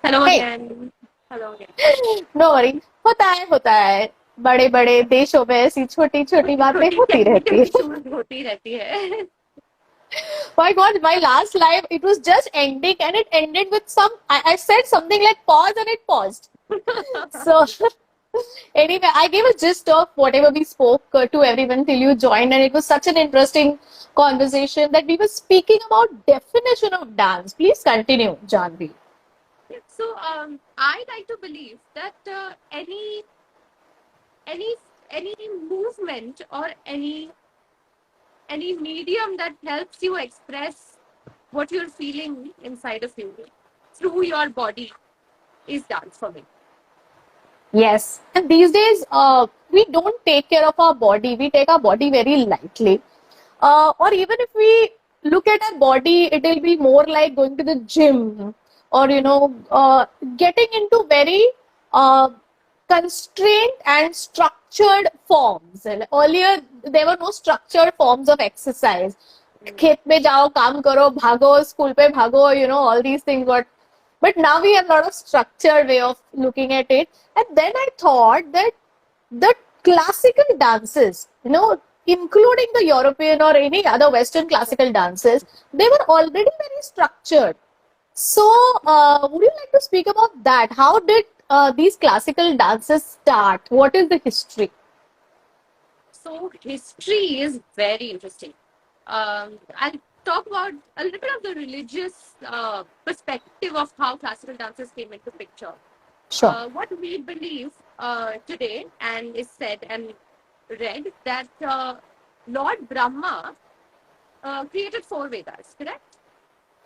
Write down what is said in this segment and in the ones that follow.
Hello Hey, again. Hello again. no worry. होता है बड़े बड़े देशों में ऐसी छोटी छोटी छोटी बातें छोटी होती रहती टेक्निकल है. इश्यूज होती रहती है. My God, my last live, it was just ending and it ended with I said something like pause and it paused. So, anyway, I gave a gist of whatever we spoke to everyone till you joined, and it was such an interesting conversation that we were speaking about definition of dance. Please continue, Janvi. So I like to believe that any any movement or any medium that helps you express what you're feeling inside of you through your body is dance for me. Yes. And these days, we don't take care of our body. We take our body very lightly. Or even if we look at our body, it will be more like going to the gym or, getting into very uh, constrained and structured forms. And earlier, there were no structured forms of exercise. खेत में जाओ काम करो भागो school पे भागो all these things but now we have a lot of structured way of looking at it. And then I thought that the classical dances, including the European or any other Western classical dances, they were already very structured. So, would you like to speak about that? How did these classical dances start? What is the history? So history is very interesting. I'll talk about a little bit of the religious perspective of how classical dances came into picture. Sure. What we believe today and is said and read that Lord Brahma created four Vedas, correct?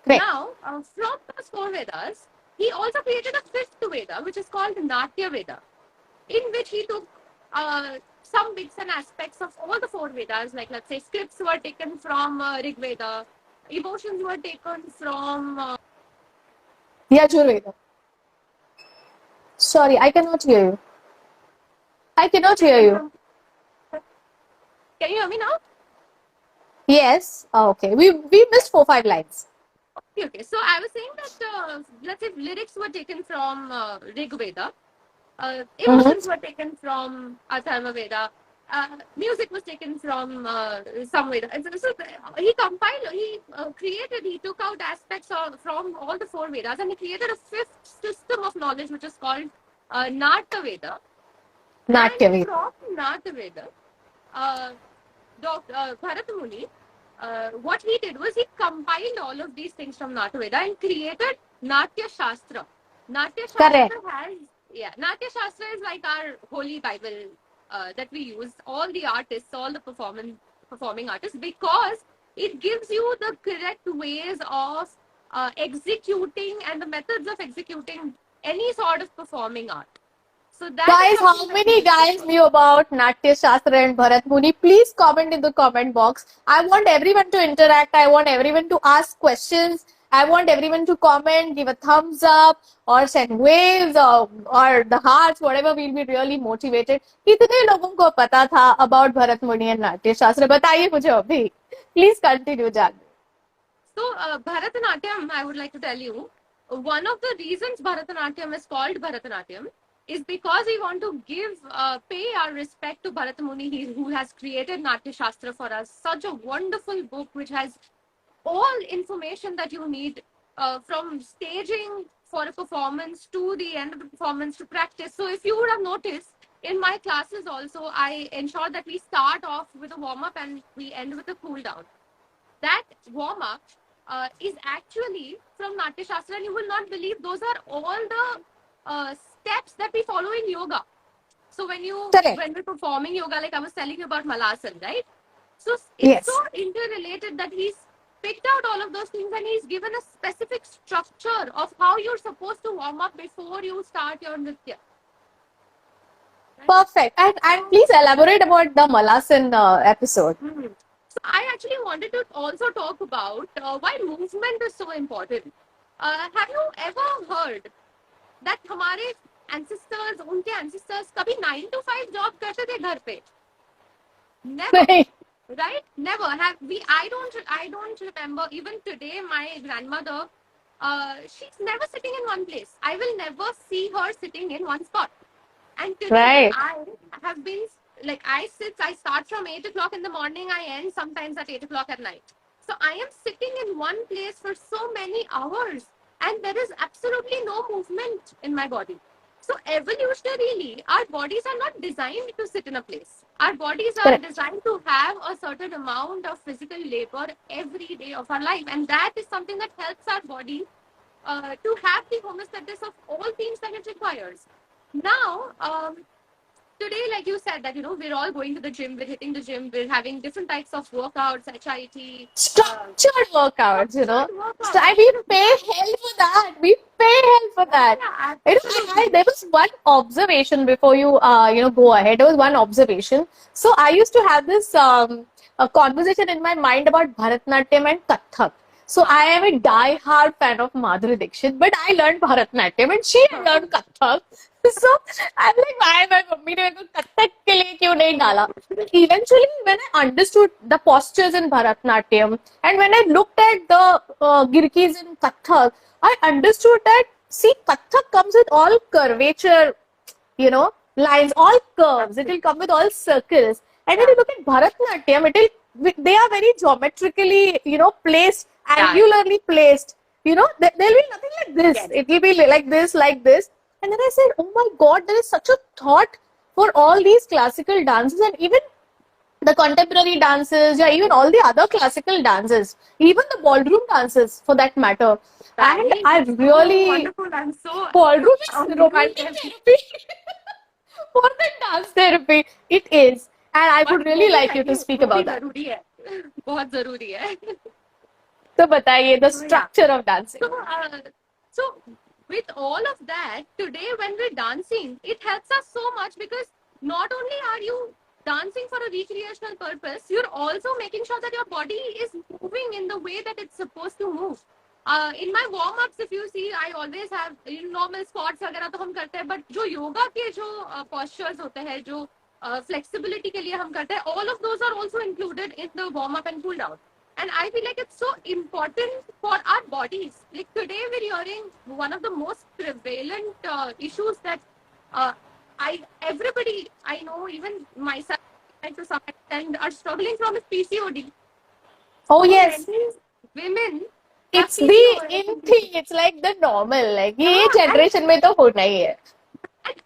Correct. Now, from those four Vedas, he also created a fifth Veda, which is called Natya Veda, in which he took some bits and aspects of all the four Vedas, like let's say scripts were taken from Rig Veda, emotions were taken from. Yajurveda. Sorry, I cannot hear you. I cannot hear you. Can you hear me now? Yes. Okay. We missed 4 5 lines. Okay. So I was saying that let's say lyrics were taken from Rig Veda, Mm-hmm. emotions were taken from Atharva Veda. Music was taken from some Veda. So he compiled, he took out aspects from all the four Vedas and he created a fifth system of knowledge which is called Nata Veda. And Natyaveda. from Nata Veda, uh, Bharat Muni, what he did was he compiled all of these things from Nata Veda and created Natya Shastra. Natya Correct. Shastra has, yeah, Natya Shastra is like our holy Bible that we use, all the artists, all the performing artists, because it gives you the correct ways of executing and the methods of executing any sort of performing art. So that is Guys, something how that we many discuss guys about. knew about Natya Shastra and Bharat Muni? Please comment in the comment box. I want everyone to interact. I want everyone to ask questions. I want everyone to comment, give a thumbs up, or send waves, or the hearts, whatever. We'll be really motivated. कितने लोगों को पता था about Bharat Muni and Natya Shastra? बताइए मुझे अभी. Please continue, Janvi. So, Bharatanatyam, I would like to tell you, one of the reasons Bharatanatyam is called Bharatanatyam is because we want to pay our respect to Bharat Muni, who has created Natya Shastra for us. Such a wonderful book which has all information that you need from staging for a performance to the end of the performance to practice. So, if you would have noticed, in my classes also, I ensure that we start off with a warm up and we end with a cool down. That warm up is actually from Natya Shastra, and you will not believe those are all the steps that we follow in yoga. So Correct. when we're performing yoga, like I was telling you about Malasan, right? So it's so Yes. interrelated that he's picked out all of those things and he's given a specific structure of how you're supposed to warm up before you start your nritya. Right? Perfect. And please elaborate about the Malasan episode. Mhm. So I actually wanted to also talk about why movement is so important. Have you ever heard that हमारे ancestors, उनके ancestors कभी 9 to 5 job करते थे घर पे? Never, right? Never have we. I don't remember even today. My grandmother she's never sitting in one place. I will never see her sitting in one spot. And today Right. I have been like, I start from 8 o'clock in the morning, I end sometimes at 8 o'clock at night. So I am sitting in one place for so many hours, and there is absolutely no movement in my body. So evolutionarily, our bodies are not designed to sit in a place. Our bodies are Correct. designed to have a certain amount of physical labor every day of our life, and that is something that helps our body to have the homeostasis of all things that it requires. Now, today, like you said, that we're all going to the gym, we're hitting the gym, we're having different types of workouts, HIIT, Structured workouts, structured workouts. And we pay hell for that. We pay hell for Yeah, that. yeah, There absolutely. was one observation before you, go ahead. There was one observation. So I used to have this a conversation in my mind about Bharatnatyam and Kathak. So I am a die-hard fan of Madhuri Dixit, but I learned Bharatnatyam and she learned Kathak. So I'm like, why my mummy ने मेरे को कथक के लिए क्यों नहीं डाला? Eventually, when I understood the postures in Bharatnatyam and when I looked at the girkis in Kathak, I understood that, see, Kathak comes with all curvature, lines, all curves. It will come with all circles. And when Yeah, you look at Bharatnatyam, they are very geometrically, placed, yeah, angularly placed. There'll be nothing like this. yes. It will be like this, like this. And then I said, oh my God, there is such a thought for all these classical dances and even the contemporary dances, yeah, even all the other classical dances, even the ballroom dances for that matter. And Right. I It's so really, wonderful. I'm so ballroom is romantic amazed. therapy more than dance therapy. It is. And I But would वो really भी like you to चाहिए, speak वो भी about that. जरूरी है, बहुत जरूरी है. So, बताइए the So yeah. structure of dancing. So with all of that, today when we're dancing, it helps us so much because not only are you dancing for a recreational purpose, you're also making sure that your body is moving in the way that it's supposed to move. In my warm-ups, if you see, I always have normal squats वगैरह तो हम करते हैं, but जो योगा के जो postures होते हैं, जो flexibility के लिए हम करते हैं, all of those are also included in the warm-up and cool-down. And I feel like it's so important for our bodies. Like today, we're hearing one of the most prevalent issues that uh, everybody I know, even myself, like to some extent, are struggling from is PCOD. Oh, So yes. many women have It's the in PCOD. thing. It's like the normal. Like, ये Yeah, generation में तो होना ही है. and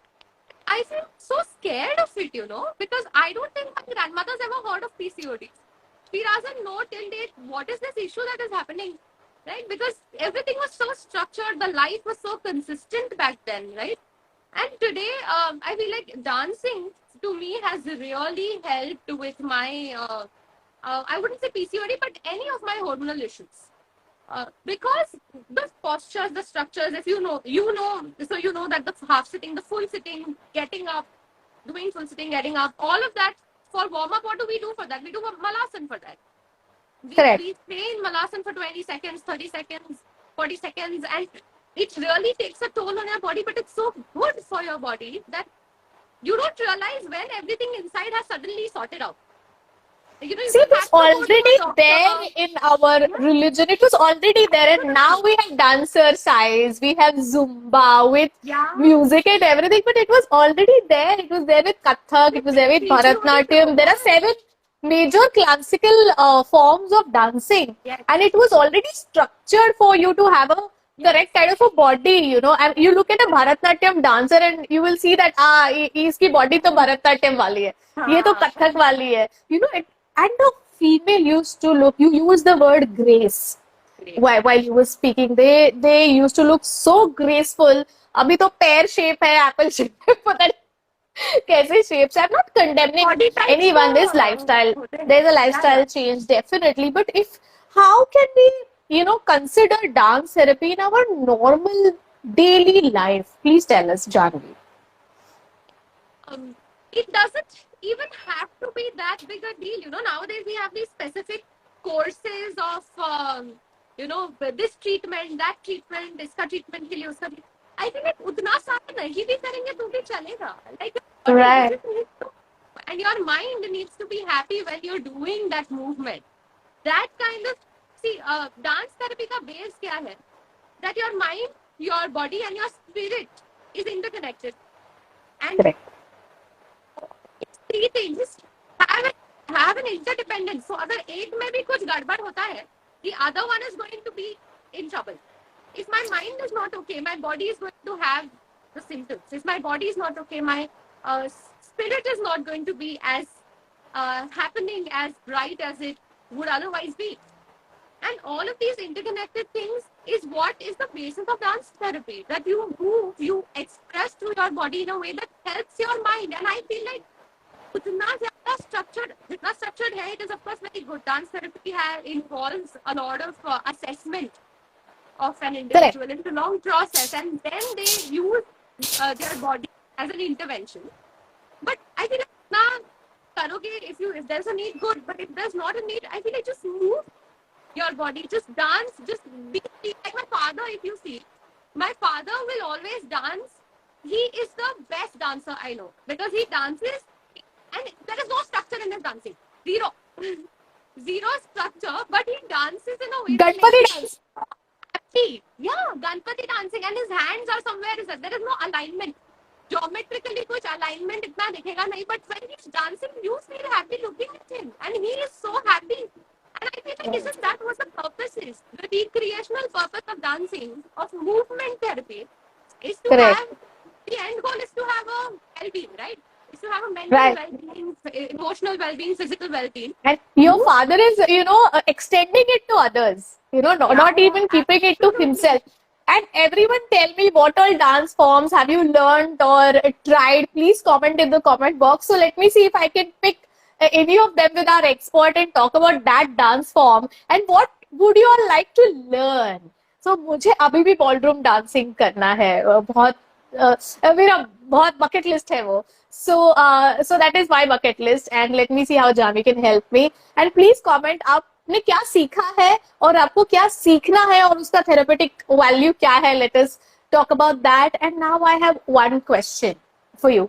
I feel so scared of it, because I don't think my grandmother's ever heard of PCOD. She doesn't know till date what is this issue that is happening, right? Because everything was so structured, the life was so consistent back then, right? And today, I feel like dancing to me has really helped with my, I wouldn't say PCOD, but any of my hormonal issues. Because the postures, the structures, if so you know that the half sitting, the full sitting, getting up, doing full sitting, getting up, all of that for warm up. What do we do for that? We do a malasan for that. Correct. We stay in malasan for 20 seconds, 30 seconds, 40 seconds, and it really takes a toll on your body, but it's so good for your body that you don't realize when everything inside has suddenly sorted out. You See, it don't was have to go to already a there doctor. in our Yeah, religion. It was already there, and now absolutely. we have dancercise, we have Zumba with Yeah, music and everything, but it was already there. It was there with Kathak, it was there with PCOD Bharatnatyam. too. There are seven major classical forms of dancing, Yes, and it was already structured for you to have a yes, correct kind of a body. And you look at a Bharatnatyam dancer and you will see that इसकी body तो Bharatnatyam वाली है, ये तो हाँ, Kathak वाली है. And the female used to look, you use the word grace great. while you were speaking. They used to look so graceful. अभी तो pear shape है, apple shape है, पता नहीं कैसे shapes. I'm not condemning Body types तो anyone. There's lifestyle. होते हैं. There's a Yeah, yeah. lifestyle change, definitely. But how can we, consider dance therapy in our normal daily life? Please tell us, Janvi. It doesn't even have to be that big a deal. Nowadays we have these specific courses of, this treatment, that treatment, इसका treatment के लिए उसका. I feel like उतना सारा नहीं भी करेंगे तो भी चलेगा. Like your body, you Right. just need to, and your mind needs to be happy when you're doing that movement. That kind of, see, dance therapy का base क्या है? that your mind, your body, and your spirit is interconnected. And Correct. three things have, have an interdependence. So अगर एक में भी कुछ गड़बड़ होता है, the other one is going to be in trouble. If my mind is not okay, my body is going to have the symptoms. If my body is not okay, my spirit is not going to be as happening as bright as it would otherwise be. And all of these interconnected things is what is the basis of dance therapy. That you move, you express through your body in a way that helps your mind. And I feel like जितना structured है, it is of course very good. Dance therapy involves a lot of assessment of an individual. It's a long process, and then they use their body as an intervention. But I feel like if there's a need, good. But if there's not a need, I feel like just move your body, just dance, just be like my father. If you see, my father will always dance. He is the best dancer I know because he dances, and there is no structure in his dancing. Zero, zero structure. But he dances in a way that Ganpati makes dance. happy. Yeah, Ganpati dancing, and his hands are somewhere. There is no alignment. Geometrically, कुछ alignment इतना दिखेगा नहीं. But when he's dancing, you feel happy looking at him, and he is so happy. And I feel like isn't that what the purpose is? The recreational purpose of dancing, of movement therapy, is to Correct. have the end goal is to have a well-being, right? Is to have a mental Right. well-being, emotional well-being, physical well-being. And your father is, extending it to others, not even keeping it to himself. And everyone tell me what all dance forms have you learned or tried? Please comment in the comment box. So let me see if I can pick any of them with our expert and talk about that dance form. And what would you all like to learn? So मुझे अभी भी ballroom dancing करना है बहुत मेरा बहुत bucket list है वो so that is my bucket list and let me see how Janvi can help me and please comment आपने क्या सीखा है और आपको क्या सीखना है और उसका therapeutic value क्या है let us talk about that and now I have one question for you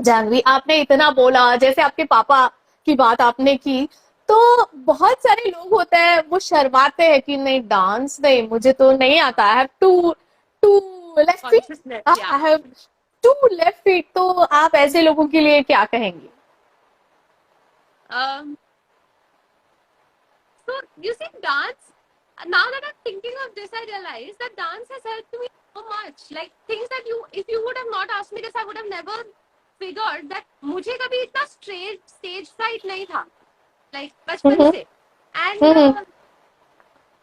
Janvi आपने इतना बोला जैसे आपके पापा की बात आपने की तो बहुत सारे लोग होते हैं वो शर्माते हैं कि नहीं डांस नहीं मुझे तो नहीं आता I have two left feet I have two left feet तो आप ऐसे लोगों के लिए क्या कहेंगे So you see, dance. Now that I'm thinking of this, I realize that dance has helped me so much. Like things that if you would have not asked me this, I would have never figured that मुझे कभी इतना stage fright नहीं था. Like बचपन से. And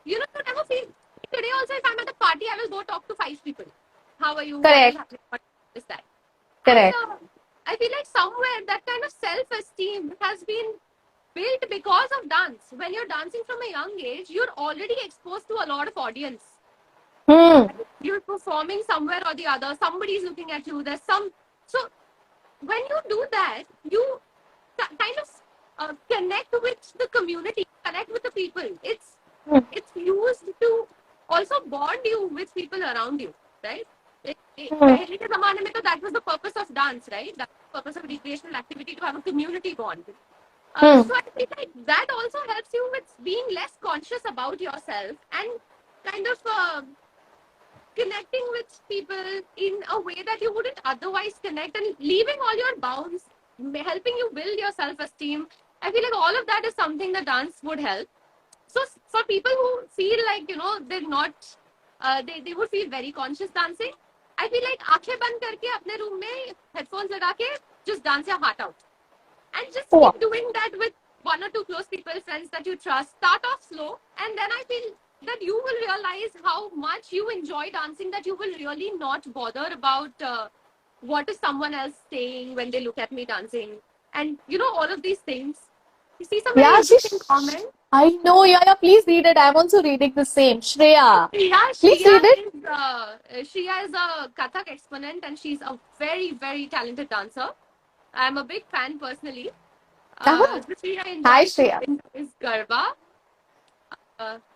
you never feel. Today also, if I'm at a party, I will go talk to 5 people. How are you? Correct. What is that? Correct. And I feel like somewhere that kind of self-esteem has been built because of dance. When you're dancing from a young age, you're already exposed to a lot of audience. You're performing somewhere or the other. Somebody's looking at you. So when you do that, you kind of connect with the community, connect with the people. It's used to also bond you with people around you, right? पहले के ज़माने में तो that was the purpose of dance, right? That's the purpose of recreational activity, to have a community bond. So I think that also helps you with being less conscious about yourself and kind of connecting with people in a way that you wouldn't otherwise connect and leaving all your bounds, helping you build your self-esteem. I feel like all of that is something that dance would help. So for people who feel like, they're not, they would feel very conscious dancing, I feel like आंखें बंद करके अपने room में headphones लगा के just dance your heart out. And just keep doing that with 1 or 2 close people, friends that you trust. Start off slow, and then I feel that you will realize how much you enjoy dancing, that you will really not bother about what is someone else saying when they look at me dancing. And, all of these things. You see some very interesting comments? I know, yeah, please read it. I'm also reading the same. Shreya. Please read it. Shreya is a Kathak exponent and she's a very, very talented dancer. I'm a big fan personally. Shreya Hi, Shreya. Is Garba.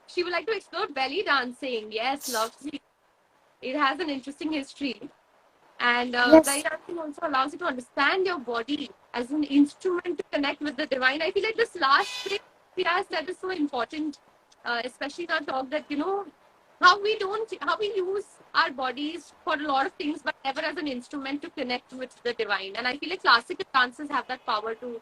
She would like to explore belly dancing. Yes, lovely. It has an interesting history. And belly dancing also allows you to understand your body as an instrument to connect with the divine. I feel like this last thing Shreya said is so important, especially in our talk that, how we use our bodies for a lot of things, but never as an instrument to connect with the divine. And I feel like classical dances have that power to,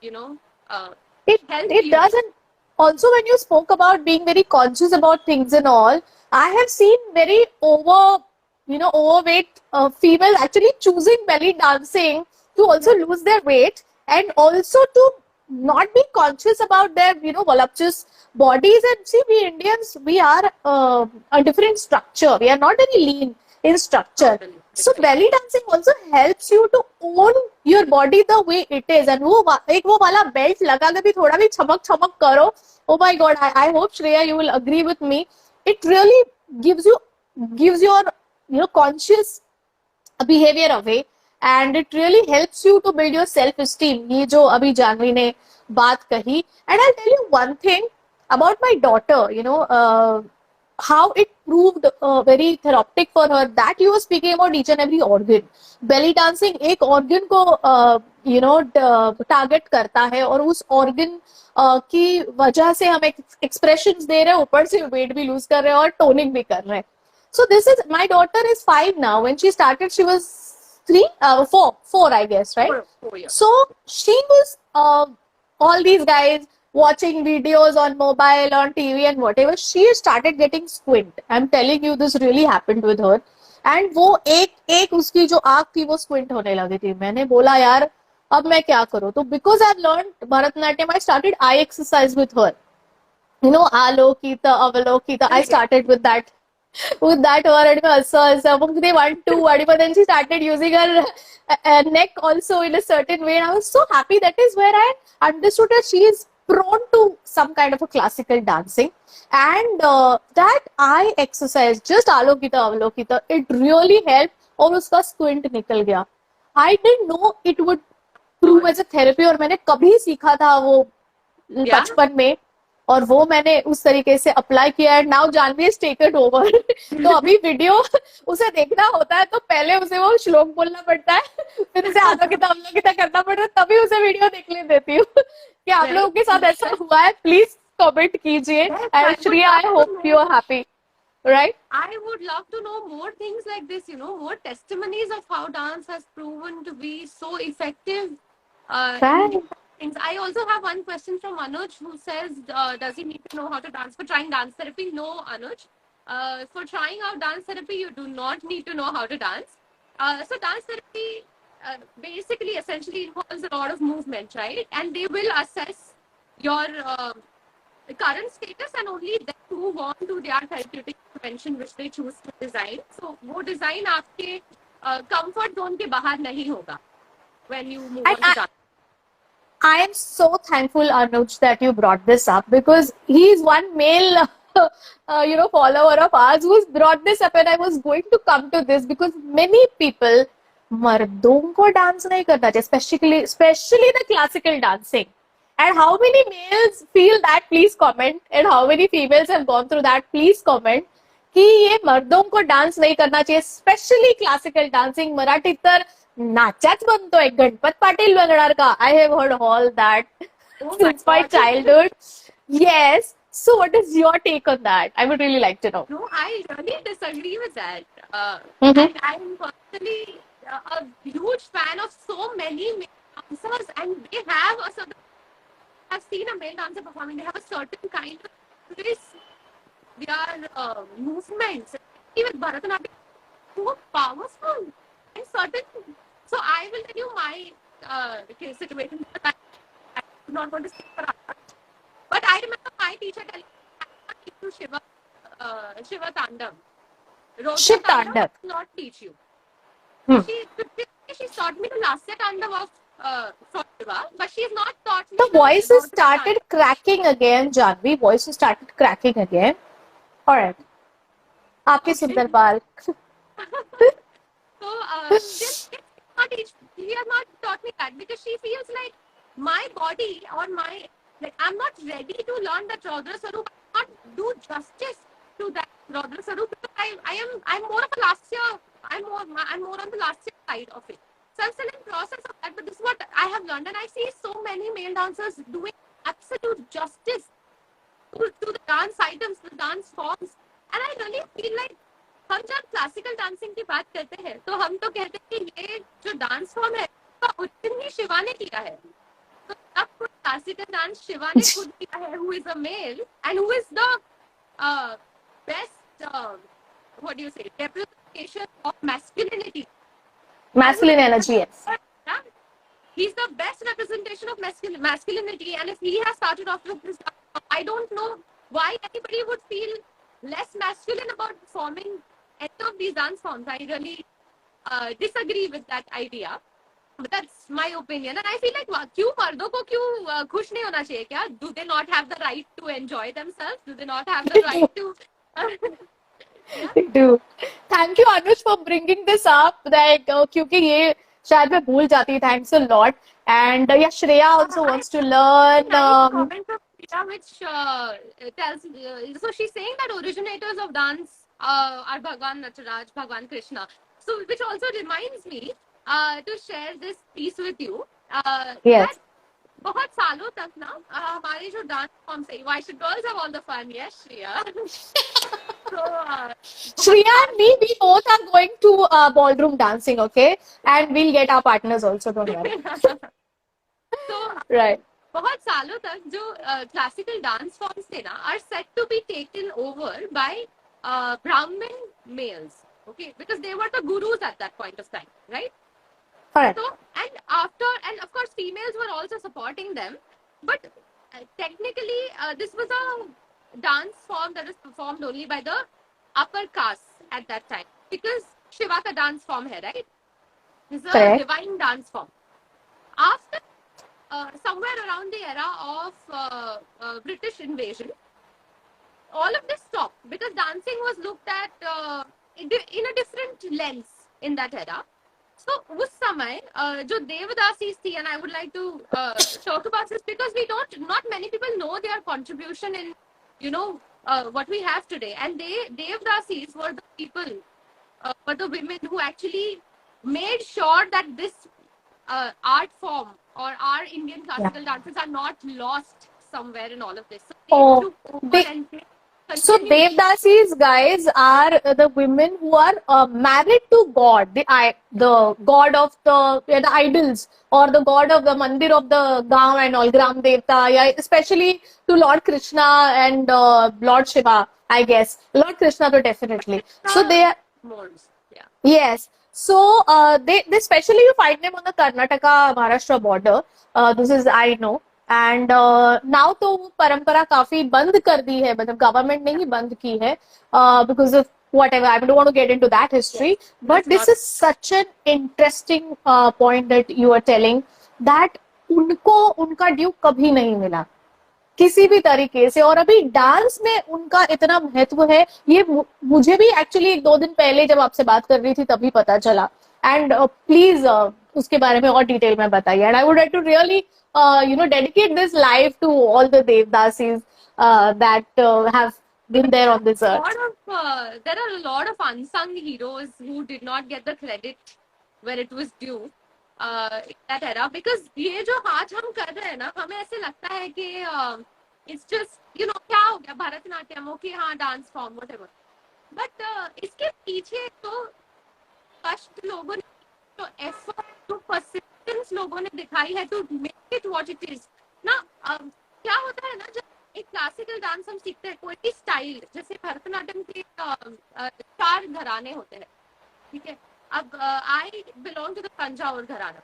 you know, uh, It help it you. doesn't. Also, when you spoke about being very conscious about things and all, I have seen very overweight females actually choosing belly dancing to also Yeah, lose their weight and also to not be conscious about their voluptuous bodies. And see, we Indians, we are a different structure. We are not very lean in structure. totally So agree. belly dancing also helps you to own your body the way it is. And एक वो वाला belt लगा के भी थोड़ा भी छमक छमक करो. Oh my God! I hope Shreya you will agree with me. It really gives you gives your conscious behavior away, and it really helps you to build your self esteem. ये जो अभी जानवी ने बात कही. And I'll tell you one thing about my daughter. How it proved very therapeutic for her, that you were speaking about each and every organ. Belly dancing एक organ को target करता है, और उस organ की वजह से हम expressions दे रहे हैं, ऊपर से weight भी lose कर रहे हैं और toning भी कर रहे हैं. So this is, my daughter is 5 now. When she started, she was 4, I guess, right? 4 years. So she was all these guys watching videos on mobile, on TV, and whatever. She started getting squint. I'm telling you, this really happened with her. And वो एक एक उसकी जो आँख थी वो squint होने लगी थी. मैंने बोला यार अब मैं क्या करूँ. तो because I've learned Bharatanatyam, I started eye exercise with her. Alokita, Avalokita. I started with that word also they want to worry, but then she started using her neck also in a certain way, and I was so happy. That is where I understood that she is prone to some kind of a classical dancing, and that eye exercise, just alokita avalokita, it really helped. और उसका squint निकल गया. I didn't know it would prove as a therapy, और मैंने कभी सीखा था वो Yeah. बचपन में, और वो मैंने उस तरीके से अप्लाई किया है. Now Janhvi has taken over. तो अभी वीडियो उसे देखना होता है तो पहले उसे वो श्लोक बोलना पड़ता है, फिर उसे आलोकिता करना पड़ता है, तभी उसे वीडियो देखने देती हूँ. कि आप लोगों के साथ ऐसा हुआ है, प्लीज कमेंट कीजिए. And Shreya, I hope you are happy, right? I would love to know more things like this, more testimonies of how dance has proven to be so effective in Right. different things. I also have one question from Anuj, who says, does he need to know how to dance for trying dance therapy? No, Anuj. For trying out dance therapy, you do not need to know how to dance. So dance therapy basically essentially involves a lot of movement, right? And they will assess your the current status and only then move on to their therapeutic intervention which they choose to design. So वो design आपके comfort zone के बाहर नहीं होगा when you move And on to dance. I am so thankful, Anuj, that you brought this up, because he is one male, follower of ours who's brought this up, and I was going to come to this because many people, मर्दों को dance नहीं करना चाहिए, especially the classical dancing. And how many males feel that? Please comment. And how many females have gone through that? Please comment. कि ये मर्दों को dance नहीं करना चाहिए, स्पेशली क्लासिकल डान्सिंग. मराठी तर नाचाच बनतोय, गणपत पाटील बनणार का? I have heard all that since my childhood. Yes. So what is your take on that? I would really like to know. No, I really disagree with that. Mhm. And I'm personally a huge fan of so many male dancers, and they have a certain. I've seen a male dancer performing. They have a certain kind of grace. Their movements, even Bharatanatyam, so powerful and certain. So I will tell you my situation. I do not want to speak for others, but I remember my teacher telling me I not teach you Shiva Tandav. Shiv Rodya Tandav Tandav. will not teach you. Hmm. She taught me the Lasya Tandav of from Shiva, but she has not taught me The the voices Rodya started Tandav. cracking again, Janvi. Voices started cracking again. All right. आपके Okay. सुंदर बाल. So she has not taught me that, because she feels like my body or my, like, I'm not ready to learn that Raudra Sarup. I cannot do justice to that Raudra Sarup, because I'm more of a last year. I'm more on the last year side of it. So I'm still in process of that. But this is what I have learned, and I see so many male dancers doing absolute justice to the dance items, the dance forms. And I really feel like हम जब classical dancing की बात करते हैं तो हम तो कहते हैं कि ये जो डांस फॉर्म है उसका उच्चारण ही शिवा ने किया है. तो अब क्लासिकल डांस शिवा ने खुद किया है, who is a male and who is the best what do you say, representation of masculinity. Masculine energy, yes. Yeah, he's the best representation of masculinity, and if he has started off with this, I don't know why anybody would feel less masculine about performing any of these dance forms. I really disagree with that idea. But that's my opinion, and I feel like क्यों मर्दों को क्यों खुश नहीं होना चाहिए क्या? Do they not have the right to enjoy themselves? Do they not have the right to yeah? They do. Thank you, Anush, for bringing this up. Like, क्योंकि ये शायद मैं भूल जाती. Thanks a lot. And yeah, Shreya also wants to learn. Nice comment from Shreya, which tells. So she's saying that originators of dance are Bhagwan Nacharaj, Bhagwan Krishna. So which also reminds me to share this piece with you. Yes. That बहुत सालों तक ना हमारे जो dance forms है, why should girls have all the fun? Yes, Shreya. So Shreya and me, we both are going to ballroom dancing, okay? And we'll get our partners also, don't worry. so Right. बहुत सालों तक जो classical dance forms थे ना are set to be taken over by Brahmin males, okay, because they were the gurus at that point of time, right? Correct. So and of course females were also supporting them, but technically this was a dance form that was performed only by the upper caste at that time, because Shiva ka dance form hai, right? This is a Correct. divine dance form. After somewhere around the era of British invasion, all of this stopped because dancing was looked at in a different lens in that era. So उस समय जो देवदासीज थी, and I would like to talk about this because not many people know their contribution in what we have today, and devdasis were the people, were the women who actually made sure that this art form or our Indian classical dances are not lost somewhere in all of this. So they took over and they So continued. Devdasis guys are the women who are married to God, the god of the idols, or the god of the mandir of the gaon and all, Gram Devta, yeah, especially to Lord Krishna and Lord Shiva, I guess. Lord Krishna, though, definitely. So they are. Molds. Yeah. Yes. So they especially you find them on the Karnataka Maharashtra border. This is I know. And now तो वो परंपरा काफी बंद कर दी है, मतलब government ने ही बंद की है because of whatever. I don't want to get into that history, Yes, but this is such an interesting point that you are telling, that उनको उनका ड्यू कभी नहीं मिला किसी भी तरीके से, और अभी डांस में उनका इतना महत्व है, ये मुझे भी एक्चुअली 1-2 दिन पहले जब आपसे बात कर रही थी तभी पता चला. एंड प्लीज उसके बारे में और डिटेल में बताइए. And I would like to really dedicate this life to all the devadasis that have been there on this earth. There are a lot of unsung heroes who did not get the credit where it was due in that era, because ये जो आज हम कर रहे हैं ना, हमें ऐसे लगता है कि it's just क्या हो गया भरतनाट्यम, ओके हाँ डांस फॉर्म व्हाटएवर, बट इसके पीछे तो कष्ट लोगों ने, तो एफर्ट, तो परसिस्टेंस लोगों ने दिखाई है to make it what it is ना. क्या होता है ना, जब एक क्लासिकल डांस हम सीखते हैं, कोई भी स्टाइल, जैसे भरतनाट्यम के 4 घराने होते हैं, ठीक है. अब I belong to the Thanjavur gharana,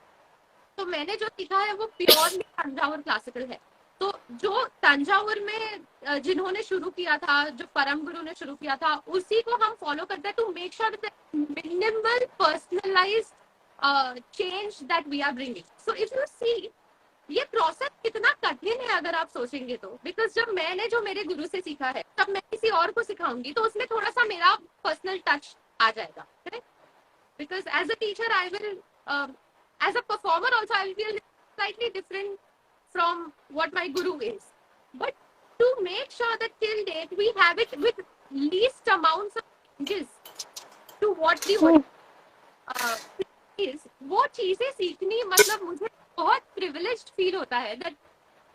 तो मैंने जो सीखा है वो प्योरली तंजावर क्लासिकल है. तो जो तंजावर में जिन्होंने शुरू किया था, जो परम गुरु ने शुरू किया था, उसी को हम फॉलो करते हैं to make sure that minimal personalised change that we are bringing. So if you see, ये प्रोसेस कितना कठिन है अगर आप सोचेंगे तो, बिकॉज जब मैंने जो मेरे गुरु से सीखा है, तब मैं किसी और को सिखाऊंगी तो उसमें थोड़ा सा मेरा पर्सनल टच आ जाएगा, because as a teacher I will, as a performer also I will feel slightly different from what my guru is, but to make sure that till date we have it with least amounts of changes to what the is, वो चीजें सीखनी, मतलब मुझे बहुत privileged feel होता है that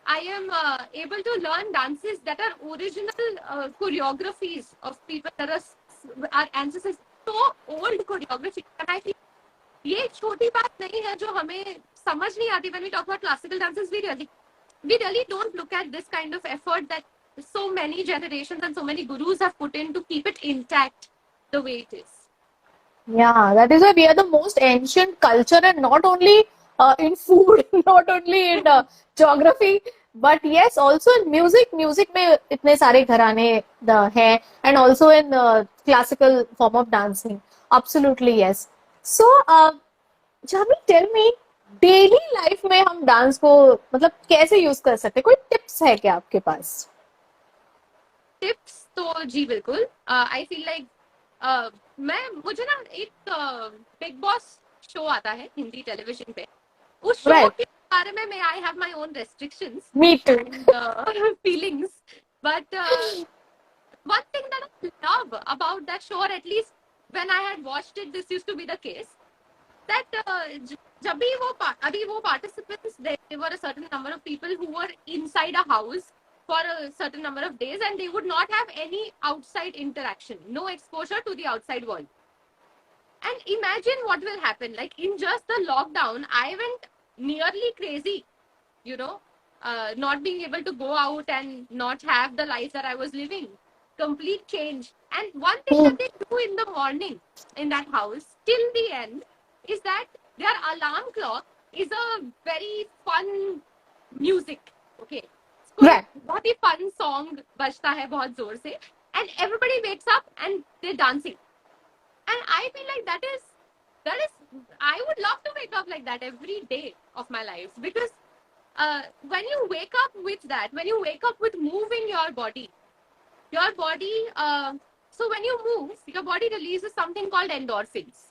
I am able to learn dances that are original choreographies of people that are our ancestors, so old choreography. And I feel ये एक छोटी बात नहीं है जो हमें समझ नहीं आती. When we talk about classical dances, we really don't look at this kind of effort that so many generations and so many gurus have put in to keep it intact the way it is. Yeah, that is why we are the most ancient culture, and not only in food, not only in geography, but yes, also in music. Music में इतने सारे घराने हैं, and also in classical form of dancing. Absolutely yes. So, Jami, tell me, daily life में हम dance को मतलब कैसे यूज कर सकते हैं? कोई टिप्स है क्या आपके पास? टिप्स तो जी बिल्कुल. आई फील लाइक मुझे ना एक बिग बॉस शो आता है हिंदी टेलीविजन पे. उस शो Right. के बारे में मैं I have my own restrictions Me too. and feelings, but one thing that I love about that show, or at least when I had watched it, this used to be the case, that जब भी वो participants, there were a certain number of people who were inside a house for a certain number of days, and they would not have any outside interaction, no exposure to the outside world. And imagine what will happen. Like in just the lockdown, I went nearly crazy, you know, not being able to go out and not have the life that I was living. Complete change. And one thing that they do in the morning in that house till the end is that their alarm clock is a very fun music. Okay. कोई Right. बहुत ही fun song बजता है बहुत जोर से, and everybody wakes up and they're dancing. And I feel like that is I would love to wake up like that every day of my life, because when you wake up with that, when you wake up with moving your body, so when you move, your body releases something called endorphins.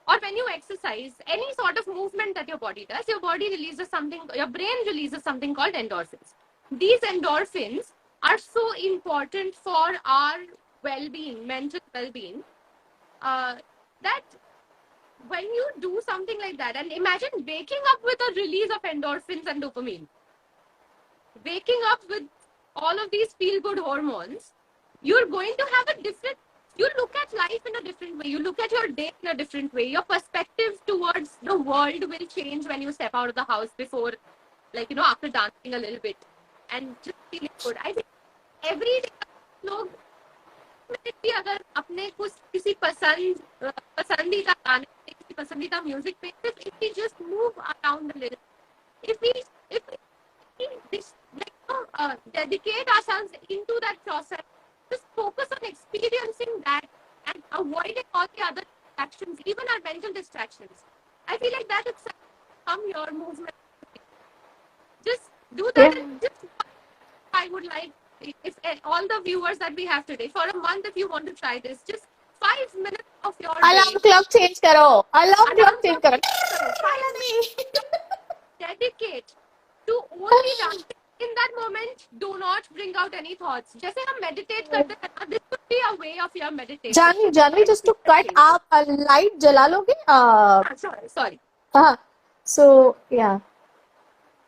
Or when you exercise, any sort of movement that your body does, your body releases something, your brain releases something called endorphins. These endorphins are so important for our well-being, mental well-being, that when you do something like that, and imagine waking up with a release of endorphins and dopamine, waking up with all of these feel-good hormones, you're going to have a different, you look at life in a different way, you look at your day in a different way, your perspective towards the world will change when you step out of the house before, after dancing a little bit and just feeling good. I think every day लोग भी अगर अपने कुछ किसी पसंदीदा गाने, किसी पसंदीदा म्यूजिक पे, if we just move around a little, if we dedicate ourselves into that process, just focus on experiencing that and avoiding all the other distractions, even our mental distractions, I feel like that itself become your movement. Just do that. Yeah. And just, I would like, if all the viewers that we have today, for a month, if you want to try this, just 5 minutes of your alarm day, clock change करो, alarm clock alarm change clock करो. करो, 5 minutes dedicate to only dancing. In that moment, do not bring out any thoughts. जैसे हम meditate करते हैं ना, this could be a way of your meditation. Janhvi just to cut, आप लाइट जला लोगे? Sorry. हाँ. So yeah,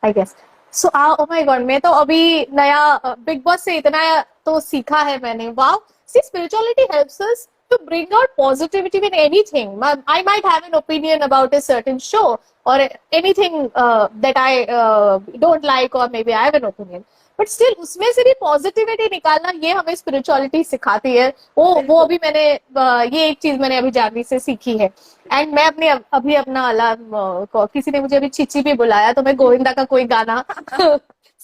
I guess. So oh my God, मैं तो अभी नया बिग बॉस से इतना तो सीखा है मैंने. Wow. See, spirituality helps us to bring out positivity in anything. I might have an opinion about a certain show or anything that I don't like, or maybe I have an opinion. But still उसमें से भी positivity निकालना, ये हमें spirituality सिखाती है. वो अभी मैंने ये एक चीज मैंने अभी जानवी से सीखी है. एंड मैं अपने अभी अपना अलार्म, किसी ने मुझे अभी चिची भी बुलाया, तो मैं गोविंदा का कोई गाना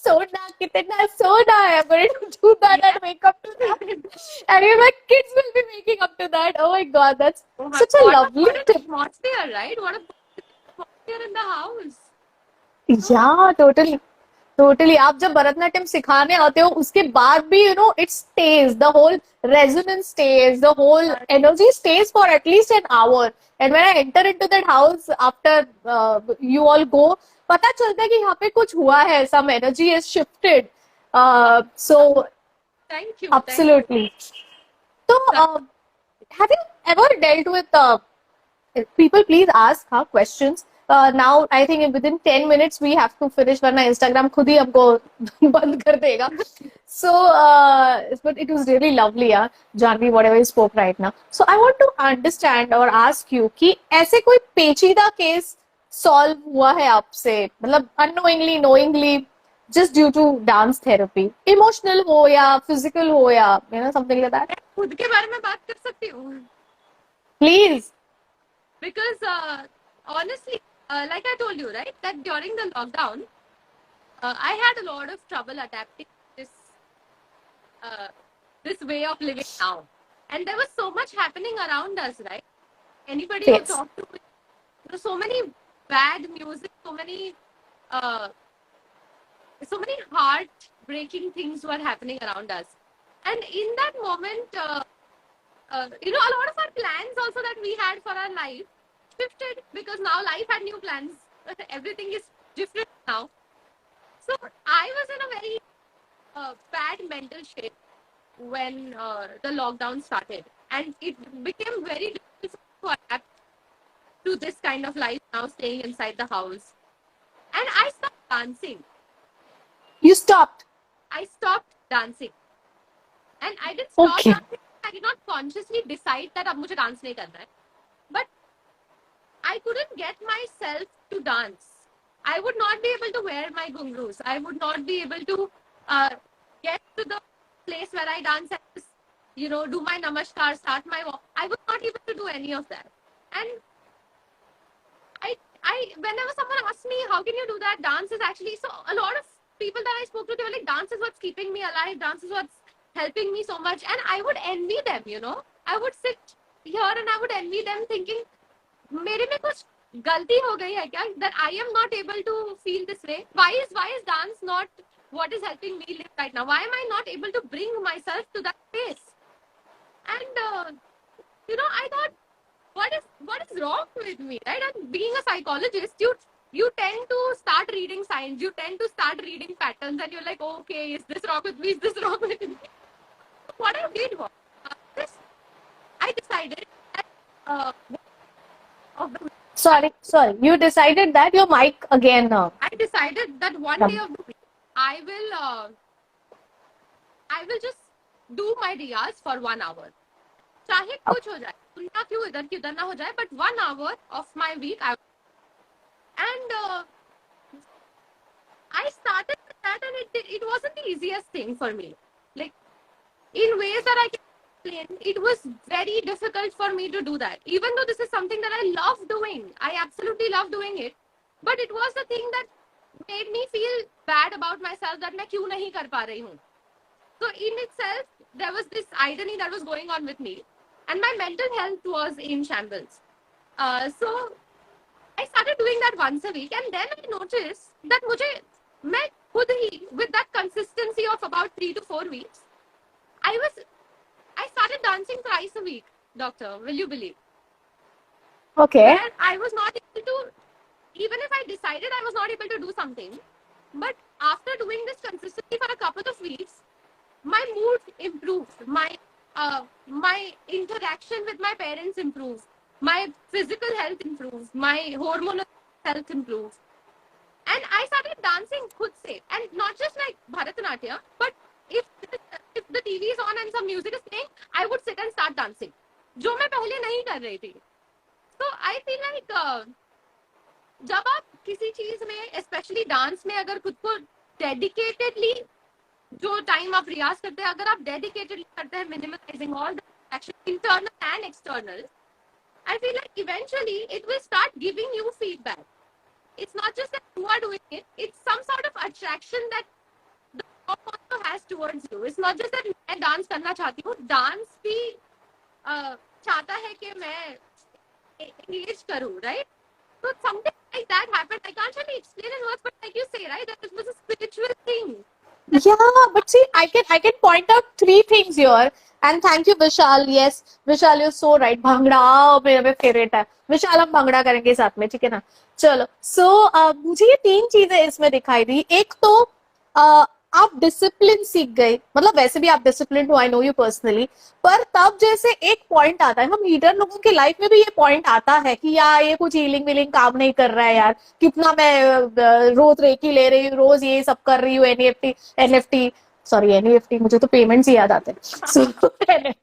सोना कितना सोना है, I'm going to do that and wake up to that. And even my kids will be waking up to that. Oh my God, that's such a lovely tip. Atmosphere, right? What a atmosphere in the house. Yeah, totally. Totally. आप जब भरतनाट्यम सिखाने आते हो, उसके बाद भी it stays, the whole resonance stays, the whole energy stays for at least an hour. And when I enter into that house after you all go, पता चलता है कि यहाँ पे कुछ हुआ है, some energy has shifted. So Thank you. absolutely. So have you ever dealt with people? Please ask questions. now I think within 10 minutes we have to finish, वरना Instagram खुद ही हमको बंद कर देगा. So, but it was really lovely, yeah, Janvi, whatever you spoke right now. So I want to understand or ask you कि ऐसे कोई पेचीदा केस सॉल्व हुआ है आपसे, मतलब unknowingly, knowingly, just due to dance therapy, emotional हो या physical हो या something like that. खुद के बारे में बात कर सकती हूँ? Please. Because honestly, like I told you, right, that during the lockdown, I had a lot of trouble adapting this this way of living now, and there was so much happening around us, right? Anybody who Yes. talked to me, there was so many bad music, so many heart-breaking things were happening around us, and in that moment, a lot of our plans also that we had for our life shifted because now life had new plans. Everything is different now. So I was in a very bad mental shape when the lockdown started, and it became very difficult to adapt to this kind of life now, staying inside the house. And I stopped dancing. You stopped? I stopped dancing. And I didn't stop Okay. dancing. I did not consciously decide that अब मुझे dance नहीं करना है. But I couldn't get myself to dance. I would not be able to wear my gungroos. I would not be able to get to the place where I dance and just, do my namaskar, start my walk. I was not able to do any of that. And whenever someone asks me, how can you do that? Dance is actually, so a lot of people that I spoke to, they were like, dance is what's keeping me alive. Dance is what's helping me so much. And I would envy them, I would sit here and I would envy them thinking, मेरे में कुछ गलती हो गई है क्या, that I am not able to feel this way? Why is dance not what is helping me live right now? Why am I not able to bring myself to that place? And I thought, what is wrong with me, right? And being a psychologist, you tend to start reading signs, you tend to start reading patterns, and you're like, okay, is this wrong with me? Is this wrong with me? What I did was, I decided that Sorry. You decided that your mic again. I decided that one day of the week, I will just do my riyaz for 1 hour. चाहे कुछ हो जाए, सुनना क्यों इधर की उधर ना हो जाए, but 1 hour of my week, and I started with that, and it wasn't the easiest thing for me. Like, in ways that I can explain, it was very difficult for me to do that. Even though this is something that I love doing, I absolutely love doing it, but it was the thing that made me feel bad about myself, that मैं क्यों नहीं कर पा रही हूँ. So in itself, there was this irony that was going on with me, and my mental health was in shambles. So I started doing that once a week, and then I noticed that मैं खुद ही, with that consistency of about 3 to 4 weeks, I started dancing thrice a week, doctor. Will you believe? Okay. Where I was not able to, even if I decided I was not able to do something, but after doing this consistently for a couple of weeks, my mood improved, my interaction with my parents improved, my physical health improved, my hormonal health improved, and I started dancing khud se, and not just like Bharatanatyam, but if the TV is on and some music is playing, I would sit and start dancing, जो मैं पहले नहीं कर रही थी. So I feel like जब आप किसी चीज में, especially डांस में, अगर खुद को dedicatedly जो टाइम आप रियाज करते हैं, अगर आप डेडिकेटेडली करते हैं, minimizing all the action, internal and external, I feel like eventually it will start giving you feedback. It's not just that you are doing it, it's some sort of attraction that the world also has towards you. It's not just that मैं dance करना चाहती हूँ, dance भी चाहता है कि मैं engage करूँ, right? So something like that happened. I can't really explain in words, but like you say, right, that it was a spiritual thing. Yeah, but see, I can point out 3 things here, and thank you, Vishal. Yes, Vishal, you're so right. Bhangra मेरा favourite है. विशाल, हम भांगड़ा करेंगे साथ में, ठीक है ना? चलो. So मुझे ये 3 चीजें इसमें दिखाई दी. एक तो आप डिसिप्लिन सीख गए, मतलब वैसे भी आप डिसिप्लिन हो, आई नो यू पर्सनली, पर तब जैसे एक पॉइंट आता है, हम लीडर लोगों की लाइफ में भी ये पॉइंट आता है कि यार ये कुछ हीलिंग वीलिंग काम नहीं कर रहा है यार, कितना मैं रोज रेकी ले रही हूँ, रोज ये सब कर रही हूँ, एनएफटी सॉरी एनईएफटी, मुझे तो पेमेंट्स ही याद आते हैं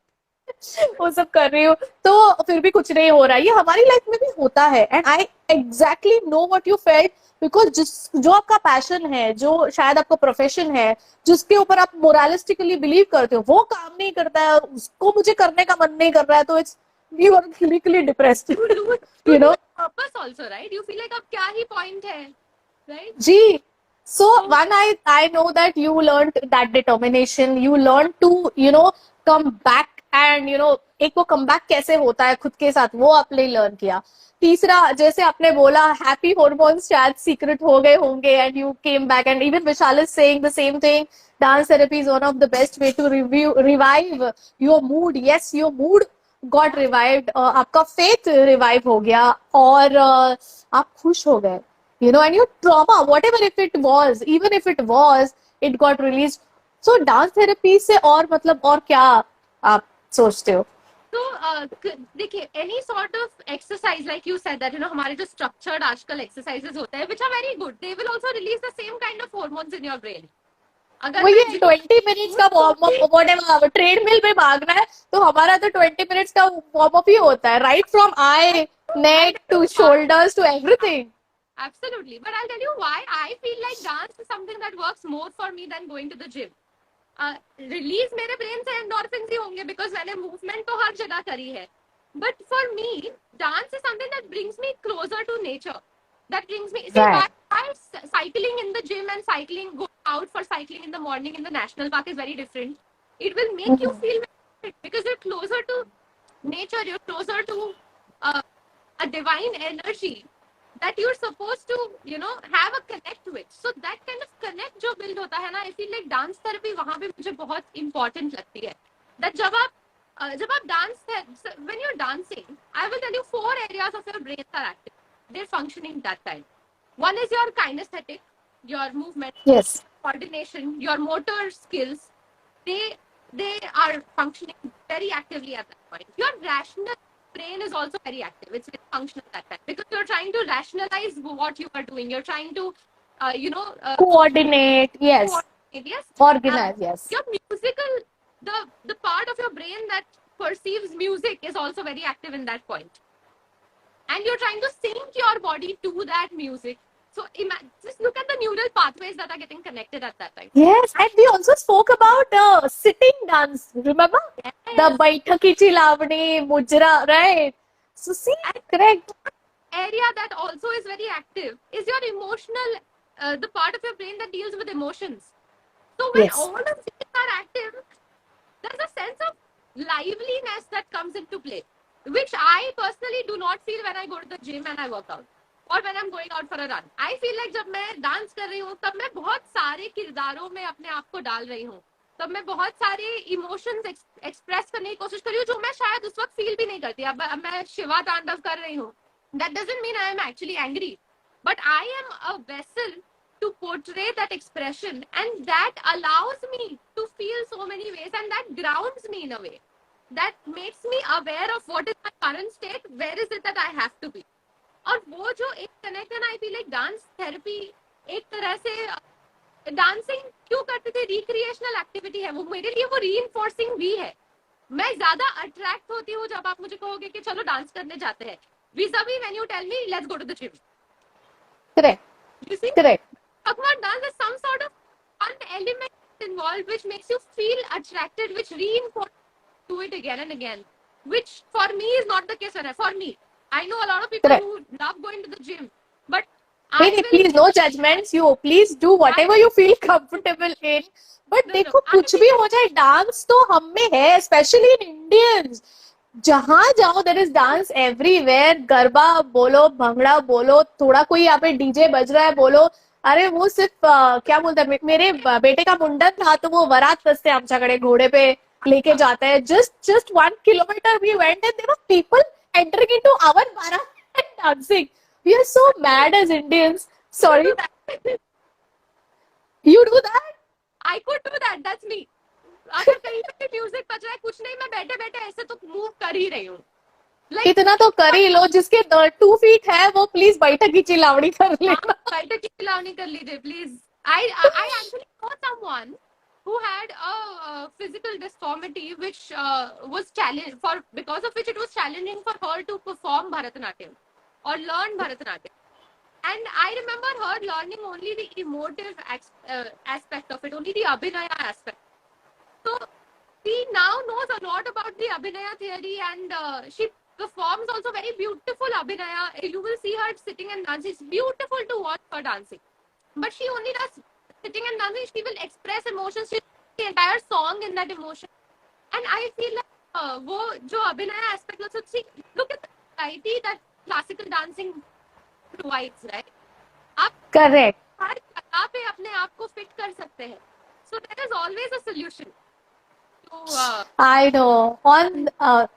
वो सब कर रही हूँ, तो फिर भी कुछ नहीं हो रहा है। ये हमारी लाइफ में भी होता है, and I exactly know what you felt, because जो आपका पैशन है, जो शायद आपका प्रोफेशन है, जिसके ऊपर आप मोरालिस्टिकली बिलीव करते हो, वो काम नहीं करता है, उसको मुझे करने का मन नहीं कर रहा है, तो it's you are clinically depressed, you lose purpose also, right? You feel like अब क्या ही point है, right? Ji. So one, I know that you learned that determination, you learned to come back, and एक वो come back कैसे होता है खुद के साथ, वो आपने लर्न किया. तीसरा, जैसे आपने बोला हैप्पी हॉर्मोन्स शायद सीक्रेट हो गए होंगे, and you came back, and even Vishal is saying the same thing, dance therapy is one of the best way to revive your mood. Yes, your mood got revived, आपका faith revive हो गया, और आप खुश हो गए, and your trauma, whatever even if it was, it got released. So dance therapy से और मतलब और क्या आप सोचते हो? तो देखिए, any sort of exercise like you said that हमारे जो structured आजकल exercises होते हैं which are very good, they will also release the same kind of hormones in your brain. अगर वो ये 20 मिनट्स का वार्म अप, व्हाटएवर, ट्रेडमिल पे भागना है तो हमारा तो 20 मिनट्स का वार्म अप ही होता है, right from eye, neck to shoulders to everything. Absolutely. But I'll tell you why I feel like dance is something that works more for me than going to the gym. Release मेरे brain से endorphins ही होंगे because मैंने movement तो हर जगह करी है. But for me, dance is something that brings me closer to nature. That brings me... Right. See, cycling in the gym and go out for cycling in the morning in the national park is very different. It will make you feel very fit because you're closer to nature, you're closer to a divine energy that you're supposed to have a connect with. So that kind of connect जो build होता है ना, I feel like dance therapy वहाँ पे मुझे बहुत important लगती है. That जब आप dance, when you're dancing, I will tell you 4 areas of your brain are active. They're functioning that time. One is your kinesthetic, your movement, Yes, coordination, your motor skills. They are functioning very actively at that point. Your rational brain is also very active. It's very functional at that time because you're trying to rationalize what you are doing. You're trying to, coordinate, yes, yes, organize, yes. your musical, the part of your brain that perceives music is also very active in that point. And you're trying to sync your body to that music. So just look at the neural pathways that are getting connected at that time. Yes, and we also spoke about sitting dance. Remember? Yes. The Baithaki Chilavani, Mujra, right? So see, correct. Area that also is very active is your emotional, the part of your brain that deals with emotions. So when Yes. all of these are active, there's a sense of liveliness that comes into play, which I personally do not feel when I go to the gym and I work out, or when I'm going out for a run. I feel like जब मैं dance कर रही हूँ तब मैं बहुत सारे किरदारों में अपने आप को डाल रही हूँ, तब मैं बहुत सारे इमोशंस एक्सप्रेस करने की कोशिश कर रही हूँ जो मैं शायद उस वक्त फील भी नहीं करती. अब मैं शिवा तांडव कर रही हूँ, that doesn't mean I am actually angry, but I am a vessel to portray that expression, and that allows me to feel so many ways, and that grounds me in a way that makes me aware of what is my current state, where is it that I have to be. और वो जो एक connect है ना, I feel like dance therapy एक तरह से dancing क्यों करते थे, रिक्रिएशनल एक्टिविटी है वो, मेरे लिए वो रीइंफोर्सिंग भी है. मैं ज्यादा अट्रैक्ट होती हूँ जब आप मुझे कहोगे कि चलो डांस करने जाते हैं, vis-a-vis when you tell me let's go to the gym. Correct. You see? Correct. About dance, there's some sort of fun element involved which makes you feel attracted, which reinforces do it again and again, which for me is not the case. For me, I know a lot of people Correct. who love going to the gym, but Please, no judgments. You please do whatever you feel comfortable in. But देखो कुछ भी हो जाए, dance तो हम में है, specially in Indians. जहां जाओ there is dance everywhere. Garba बोलो, भंगड़ा बोलो, थोड़ा कोई यहाँ पे डीजे बज रहा है बोलो, अरे वो सिर्फ क्या बोलते हैं, मेरे बेटे का मुंडन था तो वो वरात रस्ते आमच्याकडे घोड़े पे लेके जाते हैं. just 1 kilometer we went and there were people entering into our barat and dancing. We are so mad as Indians. Sorry. You do that? I could do that. That's me. अगर कहीं पे म्यूजिक बज रहा है, कुछ नहीं, मैं बैठे बैठे ऐसे तो मूव कर ही रही हूँ. Like, इतना तो कर ही लो, जिसके 2 फीट है वो प्लीज बैठक की चिल्लावड़ी कर लेना. बैठक की चिल्लावनी कर लीजिए please. I actually saw someone who had a physical deformity which was challenged for, because of which it was challenging for her to perform Bharatanatyam or learn Bharatanatyam. And I remember her learning only the emotive aspect of it, only the Abhinaya aspect. So she now knows a lot about the Abhinaya theory, and she performs also very beautiful Abhinaya. You will see her sitting and dancing. It's beautiful to watch her dancing. But she only does sitting and dancing. She will express emotions. She will the entire song in that emotion. And I feel like वो जो Abhinaya aspect also, see, look at the variety that classical dancing provides, right? आप correct. हर कला पे अपने आप को fit कर सकते हैं. So there is always a solution. So, I know. On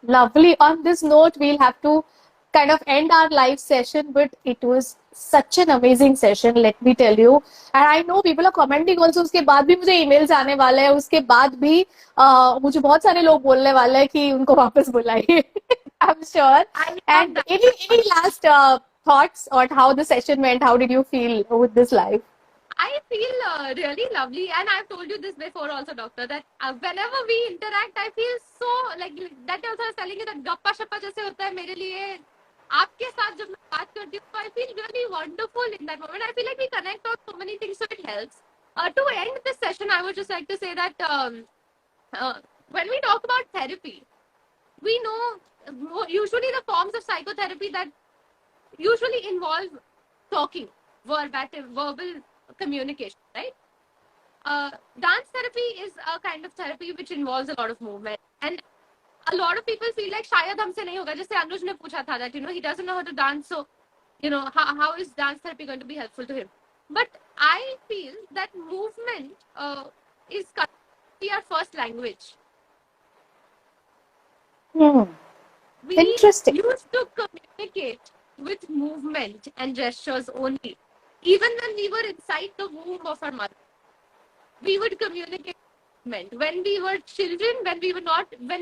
lovely. On this note, we'll have to kind of end our live session, but it was such an amazing session. Let me tell you. And I know people are commenting also. उसके बाद भी मुझे emails आने वाले हैं. उसके बाद भी मुझे बहुत सारे लोग बोलने वाले हैं कि उनको वापस बुलाइए. I'm sure. I love And that. any last thoughts on how the session went? How did you feel with this live? I feel really lovely, and I've told you this before also, doctor, that whenever we interact, I feel so like that. Also, I was telling you that गप्पा शप्पा जैसे होता है मेरे लिए आपके साथ जब मैं बात करती हूँ, so I feel really wonderful in that moment. I feel like we connect on so many things, so it helps. To end this session, I would just like to say that when we talk about therapy, we know usually the forms of psychotherapy that usually involve talking, verbal communication, right? Dance therapy is a kind of therapy which involves a lot of movement, and a lot of people feel like शायद हमसे नहीं होगा. जैसे अनुज ने पूछा था that he doesn't know how to dance, so how is dance therapy going to be helpful to him? But I feel that movement is currently our first language. We Interesting. used to communicate with movement and gestures only. Even when we were inside the womb of our mother, we would communicate with movement. When we were children, when we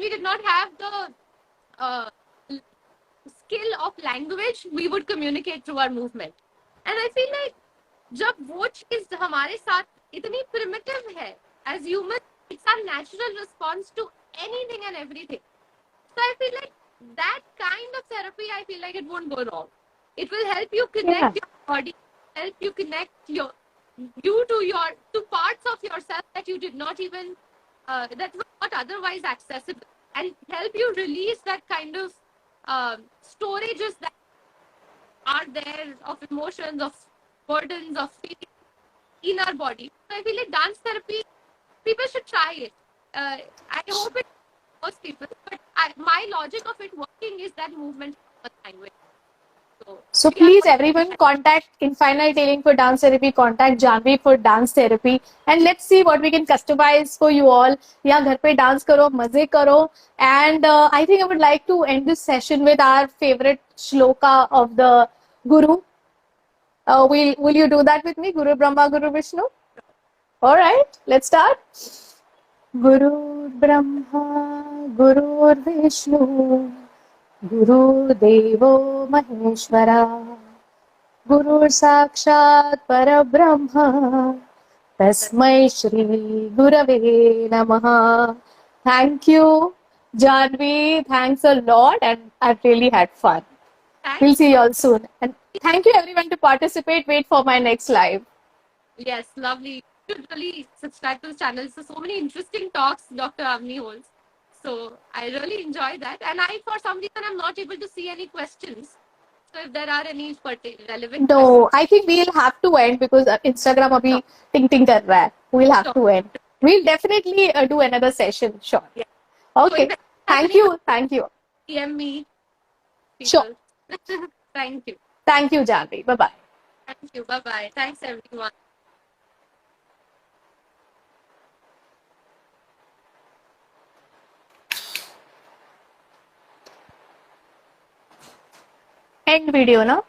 did not have the uh, skill of language, we would communicate through our movement. And I feel like जब वो चीज हमारे साथ इतनी primitive है, as humans, it's our natural response to anything and everything. So I feel like that kind of therapy, I feel like it won't go wrong. It will help you connect your body, help you connect you to parts of yourself that you did not even that were not otherwise accessible, and help you release that kind of storages that are there of emotions, of burdens, of feelings in our body. So I feel like dance therapy, people should try it. I hope it most people, but my logic of it working is that movement language. So please everyone contact Infinite Healing for dance therapy, contact Janvi for dance therapy, and let's see what we can customize for you all. या घर पे dance करो, मजे करो, and I think I would like to end this session with our favorite shloka of the Guru. Will you do that with me? Guru Brahma, Guru Vishnu. All right, let's start. Guru Brahma, Guru Vishnu, गुरुदेवो Maheshwara, गुरु साक्षात् परब्रह्म, तस्मै श्री गुरवे नमः. Thank you, Janvi. Thanks a lot, and I've really had fun. We'll see you all soon. And thank you everyone to participate. Wait for my next live. Yes, lovely. You should really subscribe to the channel. So many interesting talks Dr. Avani holds. So I really enjoy that. And for some reason, I'm not able to see any questions. So if there are any relevant No, I think we'll have to end because Instagram abhi ting ting kar raha hai. We'll have to end. We'll definitely do another session. Sure. Yeah. Okay. So Thank you. Thank you. DM me. People. Sure. Thank you. Thank you, Janvi. Bye-bye. Thank you. Bye-bye. Thanks, everyone. End video, na?